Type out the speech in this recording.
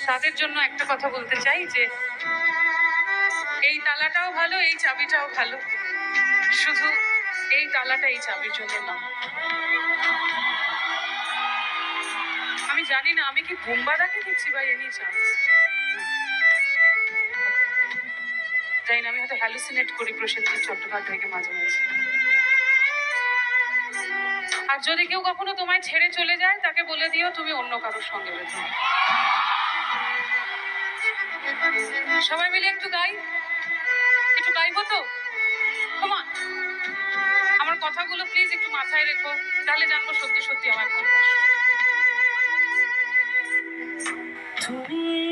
তাদের জন্য একটা কথা বলতে চাই যে এই তালাটাও ভালো, এই চাবিটাও ভালো, শুধু এই তালাটা এই চাবির জন্য না। আমি জানি না আমি কি বুম্বাদাকে দিচ্ছি বা এনি চান্স, জানি না, আমি হয়তো হ্যালুসিনেট করি প্রসেনজিৎ চট্টোপাধ্যায়কে মাঝে মাঝে। আর যদি কেউ কখনো তোমায় ছেড়ে চলে যায়, তাকে বলে দিও তুমি অন্য কারোর সঙ্গে বেঁধে। সবাই মিলে একটু গাই, একটু গাইবো তো? কমা, আমার কথাগুলো প্লিজ একটু মাথায় রেখো, তাহলে জানবো সত্যি সত্যি আমার ভালোবাসো। তুমি